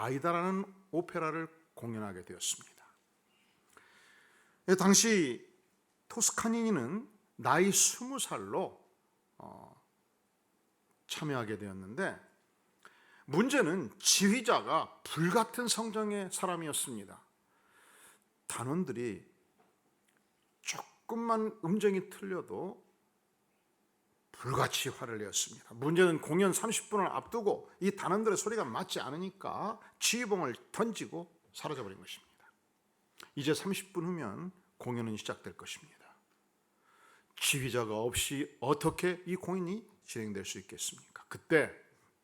아이다라는 오페라를 공연하게 되었습니다. 당시 토스카니니는 나이 20살로 참여하게 되었는데, 문제는 지휘자가 불같은 성정의 사람이었습니다. 단원들이 조금만 음정이 틀려도 불같이 화를 내었습니다. 문제는 공연 30분을 앞두고 이 단원들의 소리가 맞지 않으니까 지휘봉을 던지고 사라져버린 것입니다. 이제 30분 후면 공연은 시작될 것입니다. 지휘자가 없이 어떻게 이 공연이 진행될 수 있겠습니까? 그때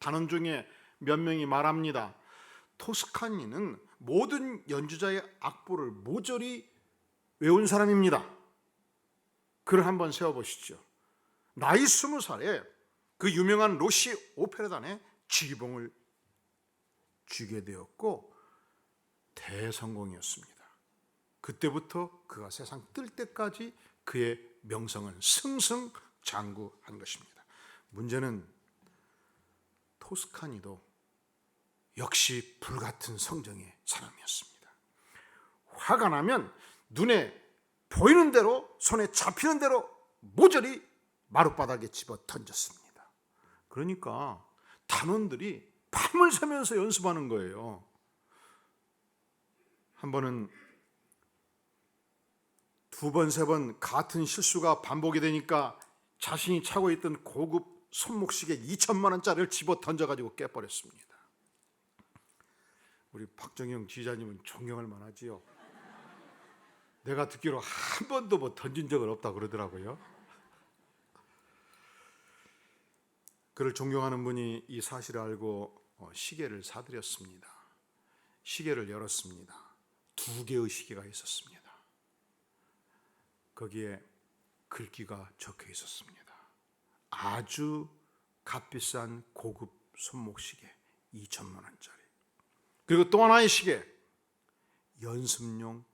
단원 중에 몇 명이 말합니다. 토스카니는 모든 연주자의 악보를 모조리 외운 사람입니다. 글을 한번 세워보시죠. 나이 20살에 그 유명한 로시 오페라단의 지휘봉을 쥐게 되었고 대성공이었습니다. 그때부터 그가 세상 뜰 때까지 그의 명성은 승승장구한 것입니다. 문제는 토스카니도 역시 불같은 성정의 사람이었습니다. 화가 나면 눈에 보이는 대로, 손에 잡히는 대로 모조리 마룻바닥에 집어 던졌습니다. 그러니까 단원들이 밤을 새면서 연습하는 거예요. 한 번은 두 번, 세 번 같은 실수가 반복이 되니까 자신이 차고 있던 고급 손목시계 2천만 원짜리를 집어 던져가지고 깨버렸습니다. 우리 박정영 지휘자님은 존경할 만하지요. 내가 듣기로 한 번도 뭐 던진 적은 없다고 그러더라고요. 그를 존경하는 분이 이 사실을 알고 시계를 사드렸습니다. 시계를 열었습니다. 2개의 시계가 있었습니다. 거기에 글귀가 적혀 있었습니다. 아주 값비싼 고급 손목시계 2천만 원짜리. 그리고 또 하나의 시계, 연습용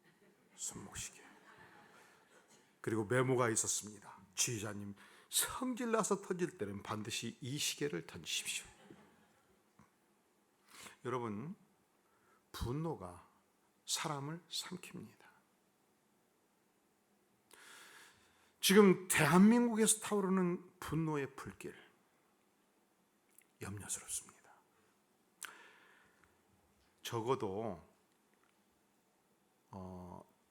손목시계. 그리고 메모가 있었습니다. 지휘자님, 성질나서 던질 때는 반드시 이 시계를 던지십시오. 여러분, 분노가 사람을 삼킵니다. 지금 대한민국에서 타오르는 분노의 불길, 염려스럽습니다. 적어도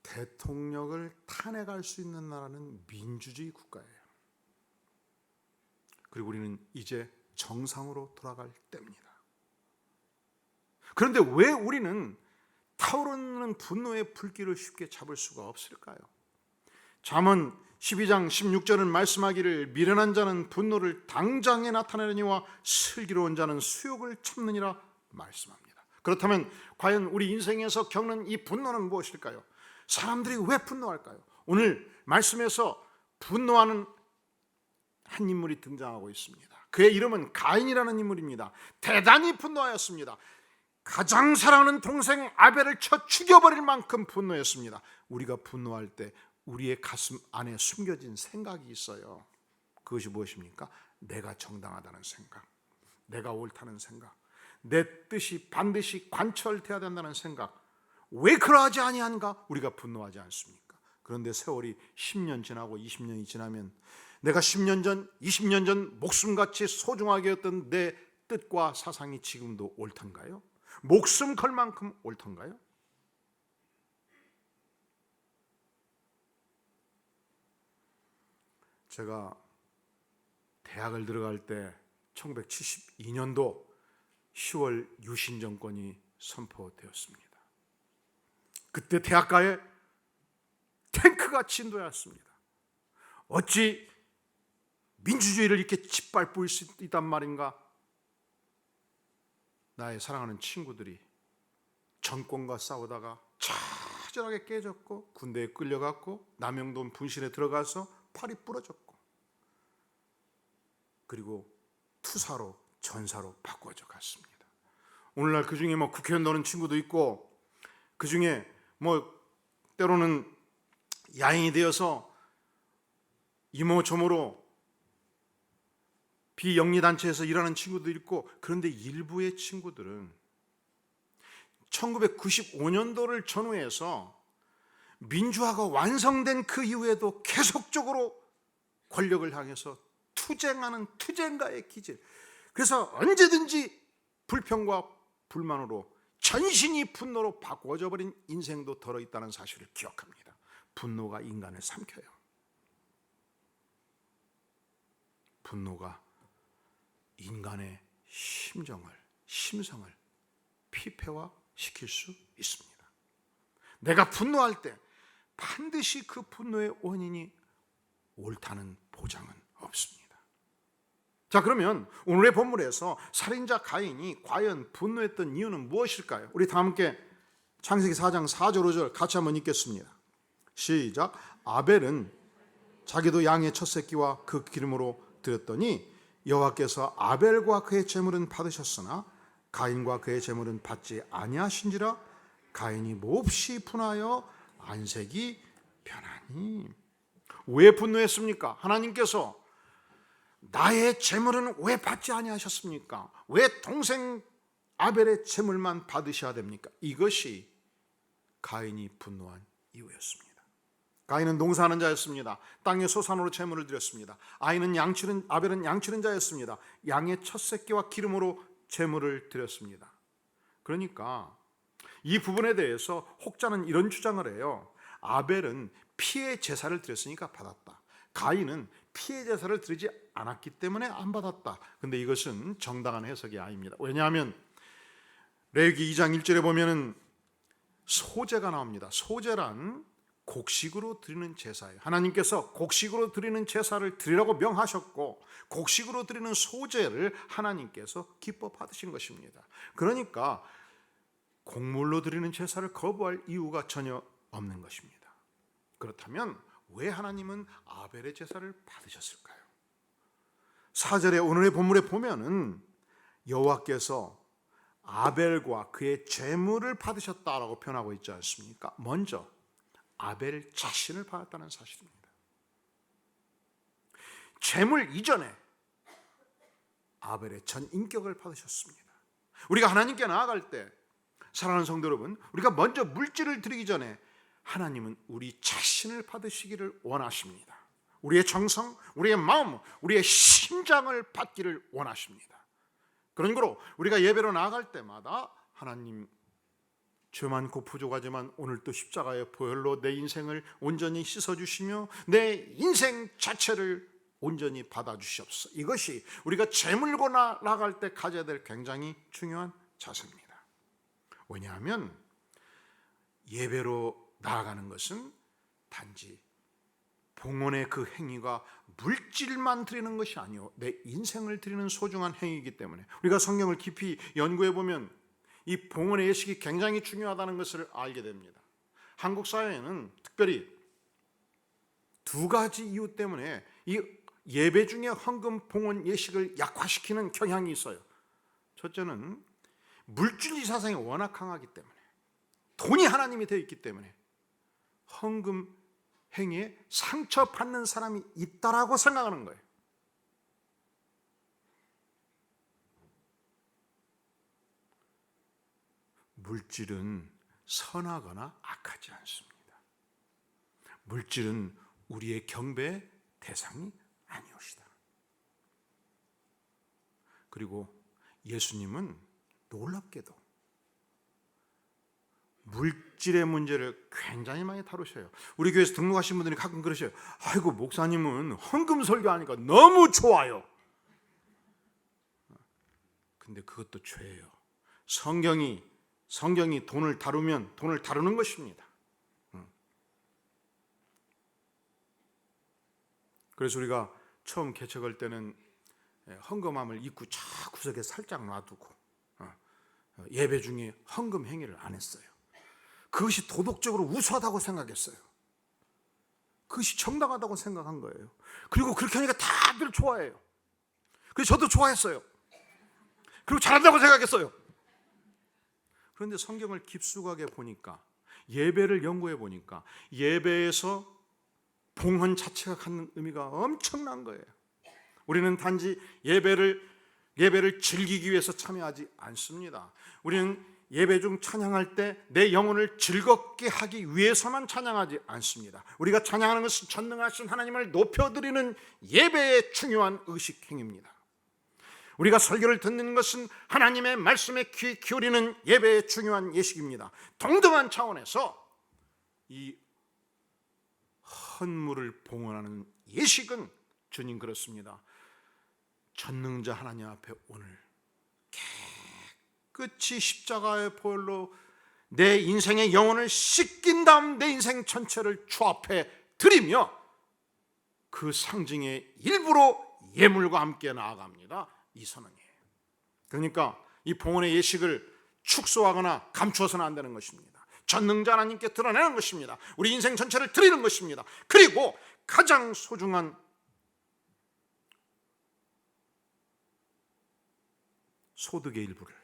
대통령을 탄핵할 수 있는 나라는 민주주의 국가예요. 그리고 우리는 이제 정상으로 돌아갈 때입니다. 그런데 왜 우리는 타오르는 분노의 불길을 쉽게 잡을 수가 없을까요? 잠언 12장 16절은 말씀하기를 미련한 자는 분노를 당장에 나타내느니와 슬기로운 자는 수욕을 참느니라 말씀합니다. 그렇다면 과연 우리 인생에서 겪는 이 분노는 무엇일까요? 사람들이 왜 분노할까요? 오늘 말씀에서 분노하는 한 인물이 등장하고 있습니다. 그의 이름은 가인이라는 인물입니다. 대단히 분노하였습니다. 가장 사랑하는 동생 아벨을 쳐 죽여버릴 만큼 분노했습니다. 우리가 분노할 때 우리의 가슴 안에 숨겨진 생각이 있어요. 그것이 무엇입니까? 내가 정당하다는 생각, 내가 옳다는 생각, 내 뜻이 반드시 관철돼야 된다는 생각. 왜 그러하지 아니한가? 우리가 분노하지 않습니까? 그런데 세월이 10년 지나고 20년이 지나면 내가 10년 전, 20년 전 목숨같이 소중하게 했던 내 뜻과 사상이 지금도 옳던가요? 목숨 걸 만큼 옳던가요? 제가 대학을 들어갈 때 1972년도 10월 유신 정권이 선포되었습니다. 그때 대학가에 탱크가 진도했습니다. 어찌 민주주의를 이렇게 짓밟을 수 있단 말인가? 나의 사랑하는 친구들이 정권과 싸우다가 처절하게 깨졌고 군대에 끌려갔고 남영돈 분실에 들어가서 팔이 부러졌고 그리고 투사로 전사로 바꿔져 갔습니다. 오늘날 그 중에 국회의원 노는 친구도 있고 그 중에 때로는 야인이 되어서 이모저모로 비영리단체에서 일하는 친구도 있고, 그런데 일부의 친구들은 1995년도를 전후해서 민주화가 완성된 그 이후에도 계속적으로 권력을 향해서 투쟁하는 투쟁가의 기질. 그래서 언제든지 불평과 불만으로 전신이 분노로 바꿔져 버린 인생도 들어있다는 사실을 기억합니다. 분노가 인간을 삼켜요. 분노가 인간의 심성을 피폐화시킬 수 있습니다. 내가 분노할 때 반드시 그 분노의 원인이 옳다는 보장은 없습니다. 자, 그러면 오늘의 본문에서 살인자 가인이 과연 분노했던 이유는 무엇일까요? 우리 다 함께 창세기 4장 4절 5절 같이 한번 읽겠습니다. 시작. 아벨은 자기도 양의 첫 새끼와 그 기름으로 드렸더니 여호와께서 아벨과 그의 제물은 받으셨으나 가인과 그의 제물은 받지 아니하신지라. 가인이 몹시 분하여 안색이 변하니. 왜 분노했습니까? 하나님께서 나의 제물은 왜 받지 아니하셨습니까? 왜 동생 아벨의 제물만 받으셔야 됩니까? 이것이 가인이 분노한 이유였습니다. 가인은 농사하는 자였습니다. 땅의 소산으로 제물을 드렸습니다. 아벨은 양치는 자였습니다. 양의 첫 새끼와 기름으로 제물을 드렸습니다. 그러니까 이 부분에 대해서 혹자는 이런 주장을 해요. 아벨은 피의 제사를 드렸으니까 받았다. 가인은 피의 제사를 드리지 않았기 때문에 안 받았다. 근데 이것은 정당한 해석이 아닙니다. 왜냐하면 레위기 2장 1절에 보면은 소제가 나옵니다. 소제란 곡식으로 드리는 제사예요. 하나님께서 곡식으로 드리는 제사를 드리라고 명하셨고 곡식으로 드리는 소제를 하나님께서 기뻐 받으신 것입니다. 그러니까 곡물로 드리는 제사를 거부할 이유가 전혀 없는 것입니다. 그렇다면 왜 하나님은 아벨의 제사를 받으셨을까요? 4절에 오늘의 본문에 보면은 여호와께서 아벨과 그의 제물을 받으셨다라고 표현하고 있지 않습니까? 먼저 아벨 자신을 받았다는 사실입니다. 제물 이전에 아벨의 전 인격을 받으셨습니다. 우리가 하나님께 나아갈 때 사랑하는 성도 여러분, 우리가 먼저 물질을 드리기 전에 하나님은 우리 자신을 받으시기를 원하십니다. 우리의 정성, 우리의 마음, 우리의 심장을 받기를 원하십니다. 그런 거로 우리가 예배로 나아갈 때마다 하나님, 죄 많고 부족하지만 오늘 또 십자가의 보혈로 내 인생을 온전히 씻어주시며 내 인생 자체를 온전히 받아주시옵소서. 이것이 우리가 제물고 나아갈 때 가져야 될 굉장히 중요한 자세입니다. 왜냐하면 예배로 나아가는 것은 단지 봉헌의 그 행위가 물질만 드리는 것이 아니요 내 인생을 드리는 소중한 행위이기 때문에 우리가 성경을 깊이 연구해 보면 이 봉헌의 예식이 굉장히 중요하다는 것을 알게 됩니다. 한국 사회에는 특별히 두 가지 이유 때문에 이 예배 중에 헌금 봉헌 예식을 약화시키는 경향이 있어요. 첫째는 물질주의 사상이 워낙 강하기 때문에, 돈이 하나님이 되어 있기 때문에 헌금 행위에 상처받는 사람이 있다라고 생각하는 거예요. 물질은 선하거나 악하지 않습니다. 물질은 우리의 경배의 대상이 아니오시다. 그리고 예수님은 놀랍게도 물질의 문제를 굉장히 많이 다루셔요. 우리 교회에서 등록하신 분들이 가끔 그러셔요. 아이고, 목사님은 헌금 설교하니까 너무 좋아요. 근데 그것도 죄예요. 성경이 돈을 다루면 돈을 다루는 것입니다. 그래서 우리가 처음 개척할 때는 헌금함을 입구 쫙 구석에 살짝 놔두고 예배 중에 헌금 행위를 안 했어요. 그것이 도덕적으로 우수하다고 생각했어요. 그것이 정당하다고 생각한 거예요. 그리고 그렇게 하니까 다들 좋아해요. 그래서 저도 좋아했어요. 그리고 잘한다고 생각했어요. 그런데 성경을 깊숙하게 보니까, 예배를 연구해 보니까 예배에서 봉헌 자체가 갖는 의미가 엄청난 거예요. 우리는 단지 예배를 즐기기 위해서 참여하지 않습니다. 우리는 예배 중 찬양할 때 내 영혼을 즐겁게 하기 위해서만 찬양하지 않습니다. 우리가 찬양하는 것은 전능하신 하나님을 높여드리는 예배의 중요한 의식 행위입니다. 우리가 설교를 듣는 것은 하나님의 말씀에 귀 기울이는 예배의 중요한 예식입니다. 동등한 차원에서 이 헌물을 봉헌하는 예식은 주님 그렇습니다. 전능자 하나님 앞에 오늘 깨끗이 십자가의 보혈로 내 인생의 영혼을 씻긴 다음 내 인생 전체를 주 앞에 드리며 그 상징의 일부로 예물과 함께 나아갑니다. 이 선언이에요. 그러니까 이 봉헌의 예식을 축소하거나 감추어서는 안 되는 것입니다. 전능자 하나님께 드러내는 것입니다. 우리 인생 전체를 드리는 것입니다. 그리고 가장 소중한 소득의 일부를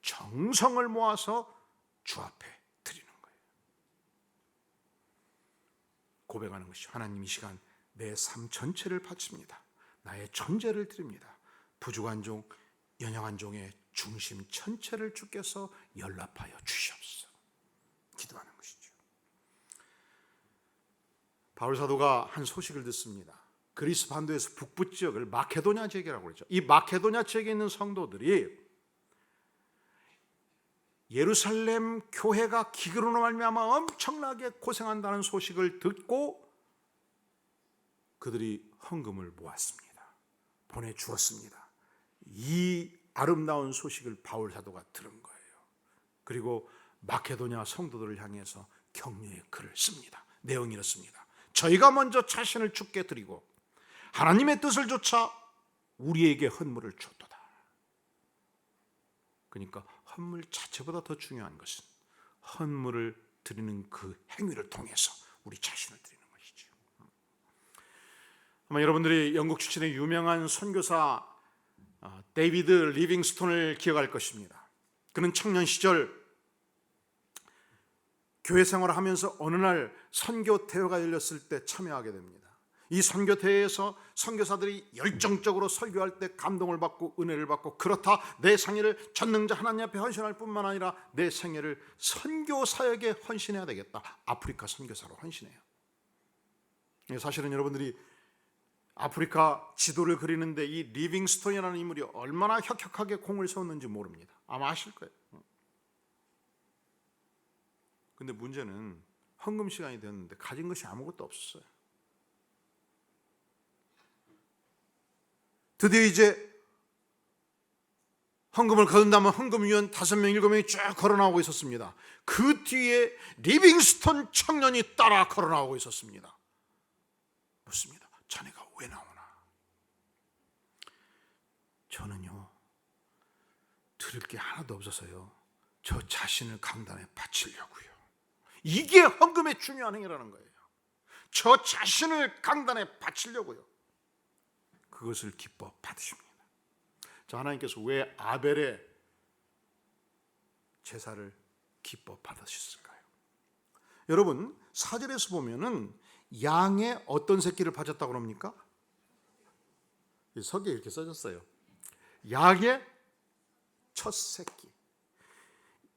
정성을 모아서 주 앞에 드리는 거예요. 고백하는 것이 하나님 이 시간 내 삶 전체를 바칩니다. 나의 전제를 드립니다. 부족한 종, 연약한 종의 중심 전체를 주께서 연락하여 주시옵소서. 기도하는 것이죠. 바울 사도가 한 소식을 듣습니다. 그리스 반도에서 북부 지역을 마케도냐 지역이라고 그러죠. 이 마케도냐 지역에 있는 성도들이 예루살렘 교회가 기근으로 말미암아 엄청나게 고생한다는 소식을 듣고 그들이 헌금을 모았습니다. 보내주었습니다. 이 아름다운 소식을 바울 사도가 들은 거예요. 그리고 마케도냐 성도들을 향해서 격려의 글을 씁니다. 내용이 이렇습니다. 저희가 먼저 자신을 주께 드리고 하나님의 뜻을 좇아 우리에게 헌물을 줬도다. 그러니까 헌물 자체보다 더 중요한 것은 헌물을 드리는 그 행위를 통해서 우리 자신을 드리는 것이죠. 아마 여러분들이 영국 출신의 유명한 선교사 데이비드 리빙스톤을 기억할 것입니다. 그는 청년 시절 교회 생활을 하면서 어느 날 선교 대회가 열렸을 때 참여하게 됩니다. 이 선교 대회에서 선교사들이 열정적으로 설교할 때 감동을 받고 은혜를 받고 그렇다 내 생애를 전능자 하나님 앞에 헌신할 뿐만 아니라 내 생애를 선교 사역에 헌신해야 되겠다. 아프리카 선교사로 헌신해요. 사실은 여러분들이 아프리카 지도를 그리는데 이 리빙스톤이라는 인물이 얼마나 혁혁하게 공을 세웠는지 모릅니다. 아마 아실 거예요. 근데 문제는 헌금 시간이 됐는데 가진 것이 아무것도 없었어요. 드디어 이제 헌금을 거둔다면 헌금위원 5명, 7명이 쭉 걸어나오고 있었습니다. 그 뒤에 리빙스톤 청년이 따라 걸어나오고 있었습니다. 묻습니다. 자네가 왜 나오나? 저는요, 드릴 게 하나도 없어서요, 저 자신을 강단에 바치려고요. 이게 헌금의 중요한 행위라는 거예요. 저 자신을 강단에 바치려고요. 그것을 기뻐 받으십니다. 자, 하나님께서 왜 아벨의 제사를 기뻐 받으셨을까요? 여러분, 4절에서 보면은 양의 어떤 새끼를 바쳤다고 그럽니까? 석에 이렇게 써졌어요. 양의 첫 새끼.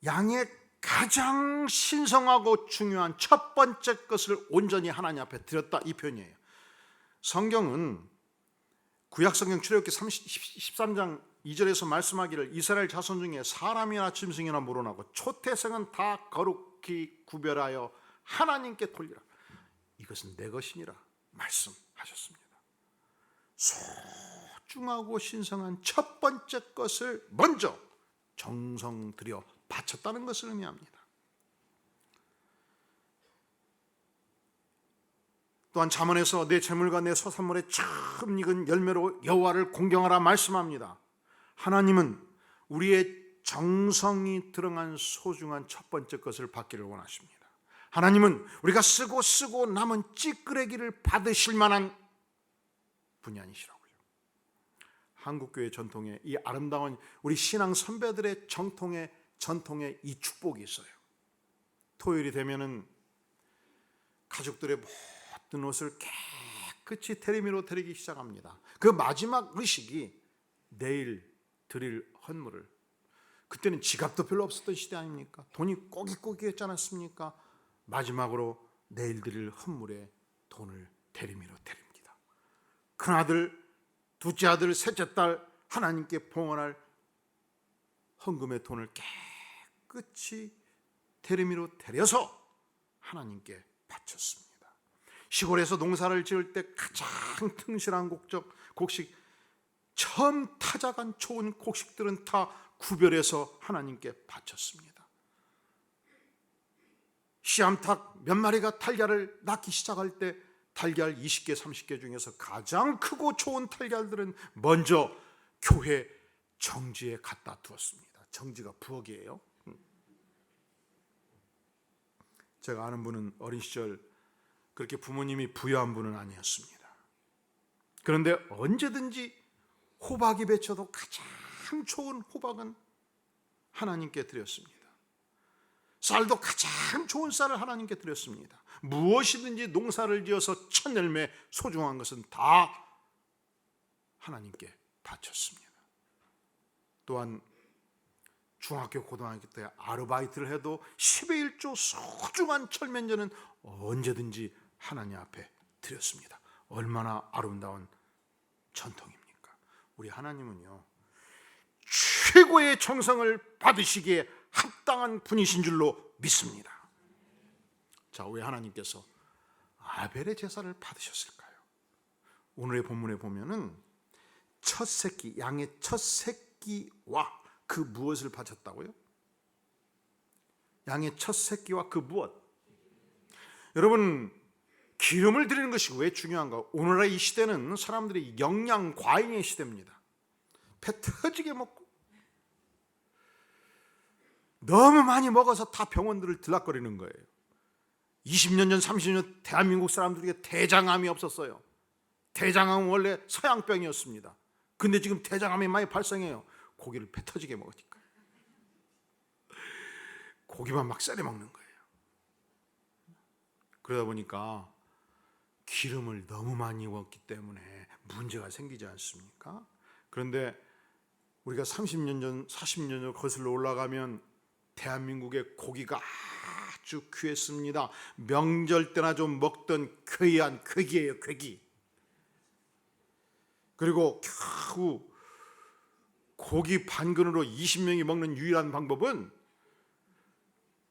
양의 가장 신성하고 중요한 첫 번째 것을 온전히 하나님 앞에 드렸다, 이 표현이에요. 성경은 구약성경 출애굽기 13장 2절에서 말씀하기를 이스라엘 자손 중에 사람이나 짐승이나 물어나고 초태생은 다 거룩히 구별하여 하나님께 돌리라. 이것은 내 것이니라 말씀하셨습니다. 소중하고 신성한 첫 번째 것을 먼저 정성 들여 바쳤다는 것을 의미합니다. 또한 잠언에서 내 재물과 내 소산물의 처음 익은 열매로 여호와를 공경하라 말씀합니다. 하나님은 우리의 정성이 들어간 소중한 첫 번째 것을 받기를 원하십니다. 하나님은 우리가 쓰고 남은 찌끄레기를 받으실 만한 분이 아니시라고요. 한국교회 전통에 이 아름다운 우리 신앙 선배들의 전통에 이 축복이 있어요. 토요일이 되면은 가족들의 모든 옷을 깨끗이 테리미로 데리기 시작합니다. 그 마지막 의식이 내일 드릴 헌물을 그때는 지갑도 별로 없었던 시대 아닙니까? 돈이 꼬깃꼬깃했지 않았습니까? 마지막으로 내일 드릴 헌물에 돈을 대리미로 드립니다. 큰아들, 둘째 아들, 셋째 딸 하나님께 봉헌할 헌금의 돈을 깨끗이 대리미로 데려서 하나님께 바쳤습니다. 시골에서 농사를 지을 때 가장 튼실한 곡식, 처음 타작한 좋은 곡식들은 다 구별해서 하나님께 바쳤습니다. 씨암탉 몇 마리가 달걀을 낳기 시작할 때 달걀 20개, 30개 중에서 가장 크고 좋은 달걀들은 먼저 교회 정지에 갖다 두었습니다. 정지가 부엌이에요. 제가 아는 분은 어린 시절 그렇게 부모님이 부유한 분은 아니었습니다. 그런데 언제든지 호박이 배쳐도 가장 좋은 호박은 하나님께 드렸습니다. 쌀도 가장 좋은 쌀을 하나님께 드렸습니다. 무엇이든지 농사를 지어서 첫 열매 소중한 것은 다 하나님께 바쳤습니다. 또한 중학교 고등학교 때 아르바이트를 해도 10의 1조 소중한 철면제는 언제든지 하나님 앞에 드렸습니다. 얼마나 아름다운 전통입니까? 우리 하나님은요, 최고의 정성을 받으시기에 합당한 분이신 줄로 믿습니다. 자, 왜 하나님께서 아벨의 제사를 받으셨을까요? 오늘의 본문에 보면은 첫 새끼, 양의 첫 새끼와 그 무엇을 바쳤다고요? 양의 첫 새끼와 그 무엇? 여러분, 기름을 드리는 것이 왜 중요한가? 오늘의 이 시대는 사람들이 영양 과잉의 시대입니다. 배 터지게 먹고 너무 많이 먹어서 다 병원들을 들락거리는 거예요. 20년 전, 30년 전 대한민국 사람들에게 대장암이 없었어요. 대장암은 원래 서양병이었습니다. 근데 지금 대장암이 많이 발생해요. 고기를 배 터지게 먹으니까. 고기만 막 썰어 먹는 거예요. 그러다 보니까 기름을 너무 많이 먹기 때문에 문제가 생기지 않습니까? 그런데 우리가 30년 전, 40년 전 거슬러 올라가면 대한민국의 고기가 아주 귀했습니다. 명절 때나 좀 먹던 귀한 괴기예요, 괴기. 그리고 겨우 고기 반 근으로 20명이 먹는 유일한 방법은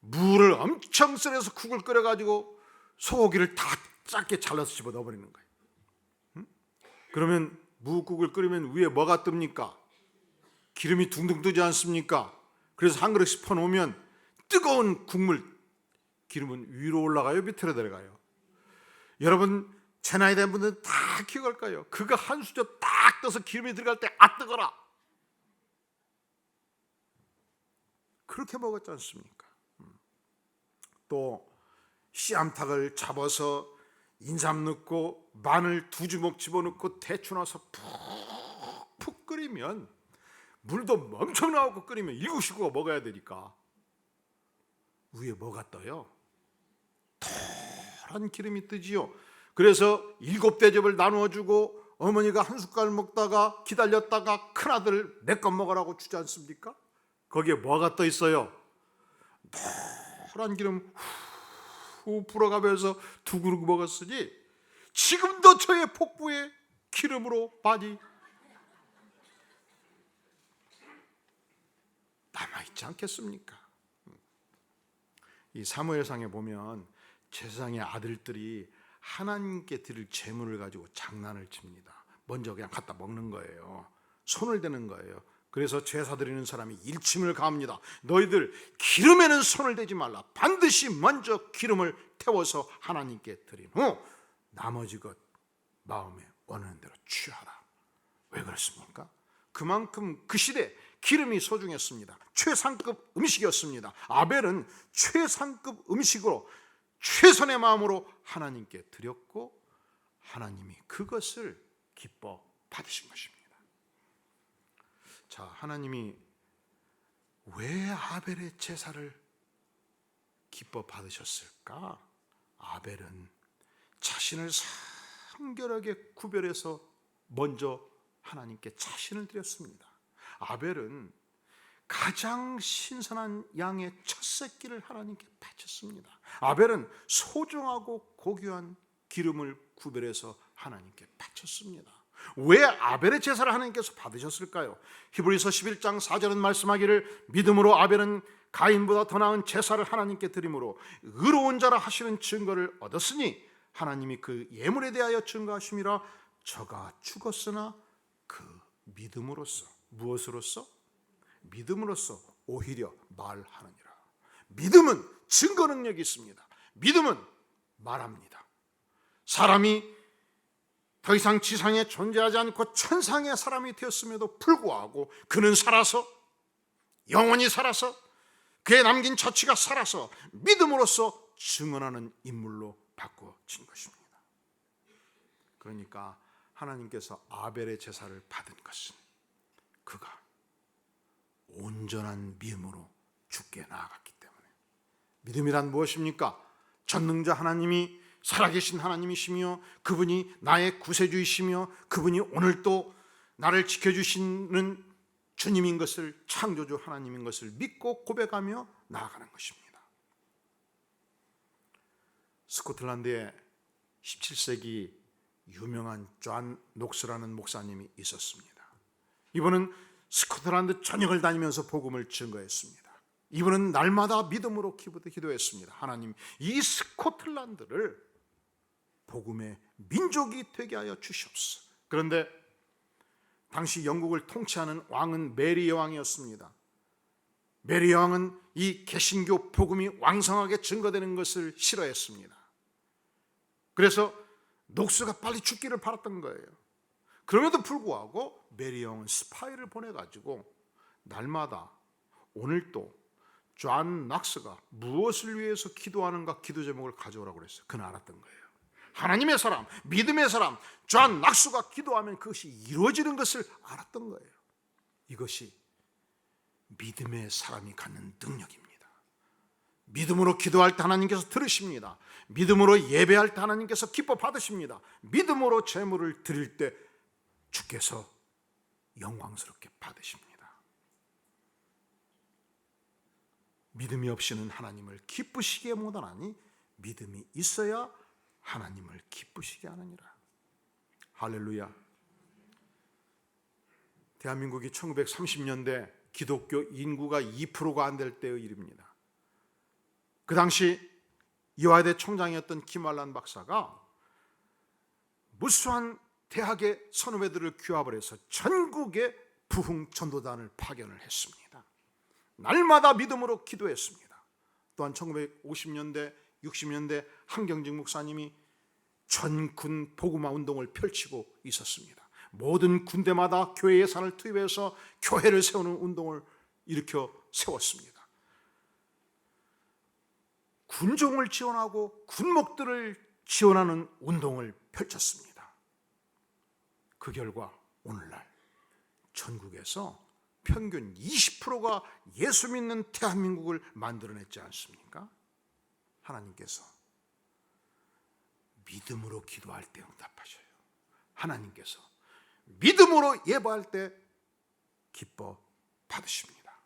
물을 엄청 썰어서 국을 끓여가지고 소고기를 다 작게 잘라서 집어 넣어버리는 거예요. 그러면 무국을 끓이면 위에 뭐가 뜹니까? 기름이 둥둥 뜨지 않습니까? 그래서 한 그릇씩 퍼놓으면 뜨거운 국물, 기름은 위로 올라가요, 밑으로 내려가요? 여러분, 제 나이 된 분들은 다 기억할 거예요. 그거 한 수저 딱 떠서 기름이 들어갈 때 아 뜨거라, 그렇게 먹었지 않습니까? 또 씨암탉을 잡아서 인삼 넣고 마늘 2주먹 집어넣고 대추 넣어서 푹푹 끓이면, 물도 엄청 나오고 끓이면 7 식구가 먹어야 되니까 위에 뭐가 떠요? 털한 기름이 뜨지요. 그래서 7대접을 나누어주고 어머니가 한 숟갈 먹다가 기다렸다가 큰아들 내 것 먹으라고 주지 않습니까? 거기에 뭐가 떠 있어요? 털한 기름 후 불어가면서 2그릇 먹었으니 지금도 저의 복부에 기름으로 많이 남아있지 않겠습니까? 이 사무엘상에 보면 제사장의 아들들이 하나님께 드릴 제물을 가지고 장난을 칩니다. 먼저 그냥 갖다 먹는 거예요. 손을 대는 거예요. 그래서 제사 드리는 사람이 일침을 가합니다. 너희들 기름에는 손을 대지 말라. 반드시 먼저 기름을 태워서 하나님께 드린 후 나머지 것 마음에 원하는 대로 취하라. 왜 그렇습니까? 그만큼 그 시대 기름이 소중했습니다. 최상급 음식이었습니다. 아벨은 최상급 음식으로 최선의 마음으로 하나님께 드렸고 하나님이 그것을 기뻐 받으신 것입니다. 자, 하나님이 왜 아벨의 제사를 기뻐 받으셨을까? 아벨은 자신을 성결하게 구별해서 먼저 하나님께 자신을 드렸습니다. 아벨은 가장 신선한 양의 첫 새끼를 하나님께 바쳤습니다. 아벨은 소중하고 고귀한 기름을 구별해서 하나님께 바쳤습니다. 왜 아벨의 제사를 하나님께서 받으셨을까요? 히브리서 11장 4절은 말씀하기를 믿음으로 아벨은 가인보다 더 나은 제사를 하나님께 드림으로 의로운 자라 하시는 증거를 얻었으니 하나님이 그 예물에 대하여 증거하심이라. 저가 죽었으나 그 믿음으로써, 무엇으로써? 믿음으로써 오히려 말하느니라. 믿음은 증거 능력이 있습니다. 믿음은 말합니다. 사람이 더 이상 지상에 존재하지 않고 천상의 사람이 되었음에도 불구하고 그는 살아서, 영원히 살아서, 그의 남긴 자취가 살아서 믿음으로써 증언하는 인물로 바꿔진 것입니다. 그러니까 하나님께서 아벨의 제사를 받은 것은 그가 온전한 믿음으로 주께 나아갔기 때문에. 믿음이란 무엇입니까? 전능자 하나님이 살아계신 하나님이시며 그분이 나의 구세주이시며 그분이 오늘도 나를 지켜주시는 주님인 것을, 창조주 하나님인 것을 믿고 고백하며 나아가는 것입니다. 스코틀랜드에 17세기 유명한 존 녹스라는 목사님이 있었습니다. 이분은 스코틀랜드 전역을 다니면서 복음을 증거했습니다. 이분은 날마다 믿음으로 기도했습니다. 하나님, 이 스코틀랜드를 복음의 민족이 되게 하여 주시옵소서. 그런데 당시 영국을 통치하는 왕은 메리 여왕이었습니다. 메리 여왕은 이 개신교 복음이 왕성하게 증거되는 것을 싫어했습니다. 그래서 녹스가 빨리 죽기를 바랐던 거예요. 그럼에도 불구하고 메리 여왕은 스파이를 보내가지고 날마다 오늘도 존 낙스가 무엇을 위해서 기도하는가 기도 제목을 가져오라고 그랬어요. 그는 알았던 거예요. 하나님의 사람, 믿음의 사람 존 낙스가 기도하면 그것이 이루어지는 것을 알았던 거예요. 이것이 믿음의 사람이 갖는 능력입니다. 믿음으로 기도할 때 하나님께서 들으십니다. 믿음으로 예배할 때 하나님께서 기뻐 받으십니다. 믿음으로 제물을 드릴 때 주께서 영광스럽게 받으십니다. 믿음이 없이는 하나님을 기쁘시게 못하나니 믿음이 있어야 하나님을 기쁘시게 하느니라. 할렐루야. 대한민국이 1930년대 기독교 인구가 2%가 안 될 때의 일입니다. 그 당시 이화여대 총장이었던 김환란 박사가 무수한 대학의 선후배들을 규합을 해서 전국에 부흥 전도단을 파견을 했습니다. 날마다 믿음으로 기도했습니다. 또한 1950년대 60년대 한경직 목사님이 전군 복음화 운동을 펼치고 있었습니다. 모든 군대마다 교회 예산을 투입해서 교회를 세우는 운동을 일으켜 세웠습니다. 군종을 지원하고 군목들을 지원하는 운동을 펼쳤습니다. 그 결과 오늘날 전국에서 평균 20%가 예수 믿는 대한민국을 만들어냈지 않습니까? 하나님께서 믿음으로 기도할 때 응답하셔요. 하나님께서 믿음으로 예배할 때 기뻐 받으십니다.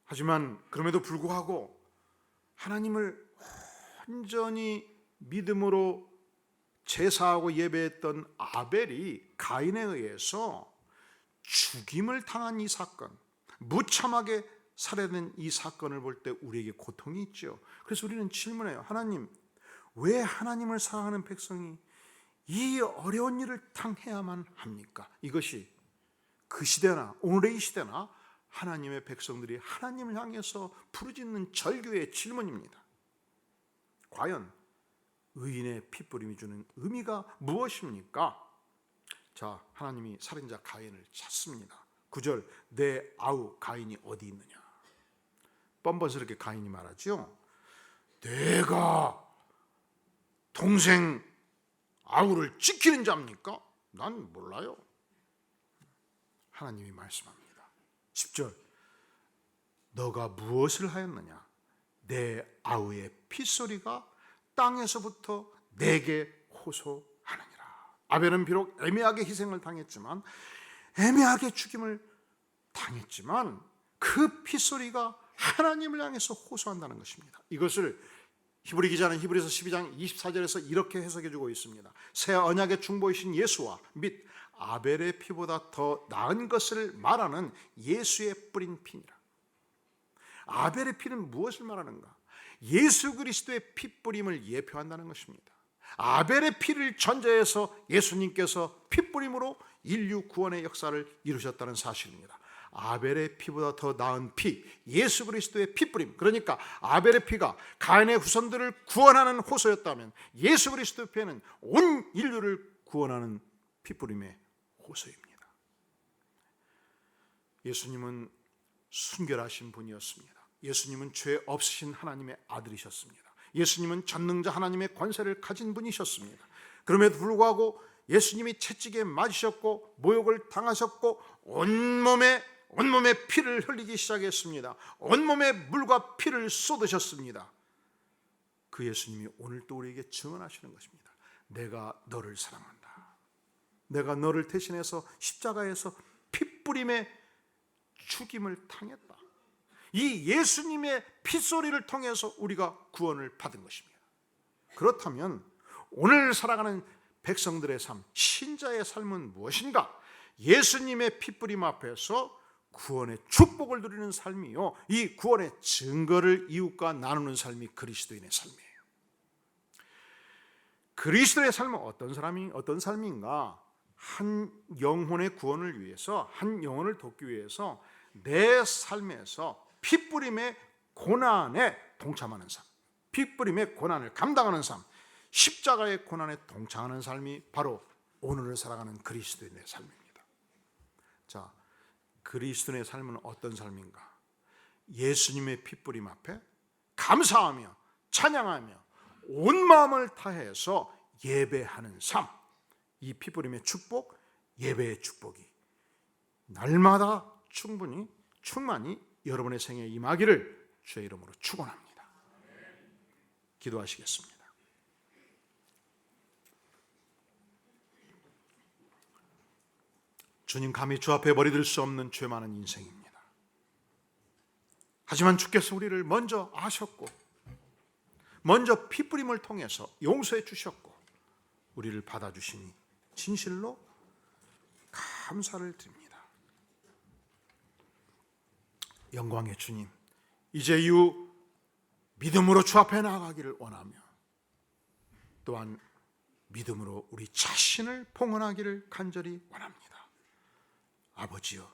하지만 그럼에도 불구하고 하나님을 온전히 믿음으로 제사하고 예배했던 아벨이 가인에 의해서 죽임을 당한 이 사건, 무참하게 살해된 이 사건을 볼 때 우리에게 고통이 있죠. 그래서 우리는 질문해요. 하나님, 왜 하나님을 사랑하는 백성이 이 어려운 일을 당해야만 합니까? 이것이 그 시대나 오늘의 이 시대나 하나님의 백성들이 하나님을 향해서 부르짖는 절규의 질문입니다. 과연 의인의 핏부림이 주는 의미가 무엇입니까? 자, 하나님이 살인자 가인을 찾습니다. 9절, 내 아우 가인이 어디 있느냐? 뻔뻔스럽게 가인이 말하죠. 내가 동생 아우를 지키는 자입니까? 난 몰라요. 하나님이 말씀합니다. 10절, 너가 무엇을 하였느냐? 내 아우의 핏소리가 땅에서부터 내게 호소하느니라. 아벨은 비록 애매하게 희생을 당했지만 애매하게 죽임을 당했지만 그 핏소리가 하나님을 향해서 호소한다는 것입니다. 이것을 히브리 기자는 히브리서 12장 24절에서 이렇게 해석해 주고 있습니다. 새 언약의 중보이신 예수와 및 아벨의 피보다 더 나은 것을 말하는 예수의 뿌린 피니라. 아벨의 피는 무엇을 말하는가? 예수 그리스도의 핏뿌림을 예표한다는 것입니다. 아벨의 피를 전제해서 예수님께서 핏뿌림으로 인류 구원의 역사를 이루셨다는 사실입니다. 아벨의 피보다 더 나은 피, 예수 그리스도의 핏뿌림, 그러니까 아벨의 피가 가인의 후손들을 구원하는 호소였다면 예수 그리스도의 피는 온 인류를 구원하는 핏뿌림의 호소입니다. 예수님은 순결하신 분이었습니다. 예수님은 죄 없으신 하나님의 아들이셨습니다. 예수님은 전능자 하나님의 권세를 가진 분이셨습니다. 그럼에도 불구하고 예수님이 채찍에 맞으셨고 모욕을 당하셨고 온몸에 피를 흘리기 시작했습니다. 온몸에 물과 피를 쏟으셨습니다. 그 예수님이 오늘 또 우리에게 증언하시는 것입니다. 내가 너를 사랑한다. 내가 너를 대신해서 십자가에서 핏뿌림의 죽임을 당했다. 이 예수님의 핏소리를 통해서 우리가 구원을 받은 것입니다. 그렇다면 오늘 살아가는 백성들의 삶, 신자의 삶은 무엇인가? 예수님의 핏뿌림 앞에서 구원의 축복을 누리는 삶이요, 이 구원의 증거를 이웃과 나누는 삶이 그리스도인의 삶이에요. 그리스도의 삶은 어떤 삶인가? 한 영혼의 구원을 위해서, 한 영혼을 돕기 위해서 내 삶에서 핏뿌림의 고난에 동참하는 삶, 핏뿌림의 고난을 감당하는 삶, 십자가의 고난에 동참하는 삶이 바로 오늘을 살아가는 그리스도인의 삶입니다. 자, 그리스도인의 삶은 어떤 삶인가? 예수님의 핏뿌림 앞에 감사하며 찬양하며 온 마음을 다해서 예배하는 삶, 이 핏뿌림의 축복, 예배의 축복이 날마다 충만히 여러분의 생애에 임하기를 주의 이름으로 축원합니다. 기도하시겠습니다. 주님, 감히 주 앞에 머리들 수 없는 죄 많은 인생입니다. 하지만 주께서 우리를 먼저 아셨고 먼저 핏뿌림을 통해서 용서해 주셨고 우리를 받아주시니 진실로 감사를 드립니다. 영광의 주님, 이제 이후 믿음으로 주 앞에 나아가기를 원하며 또한 믿음으로 우리 자신을 봉헌하기를 간절히 원합니다. 아버지여,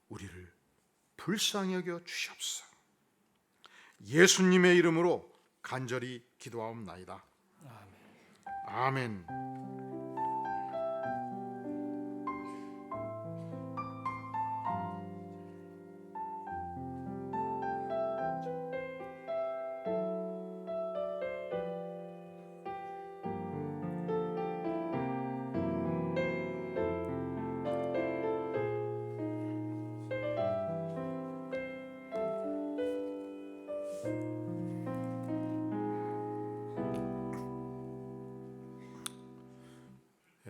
우리를 불쌍히 여겨 주시옵소서. 예수님의 이름으로 간절히 기도하옵나이다. 아멘.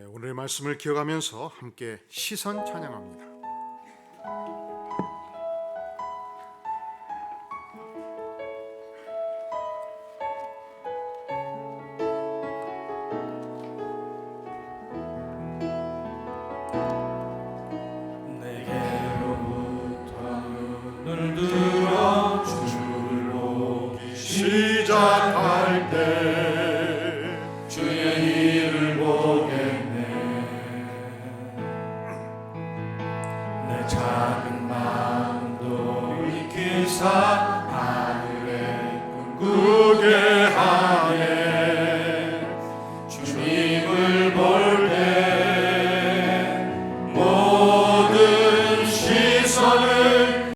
오늘의 말씀을 기억하면서 함께 시선 찬양합니다. 내게로부터 눈을 들어 주로 시작할 때 주의 일을 보겠네. 내 작은 마음도 익히사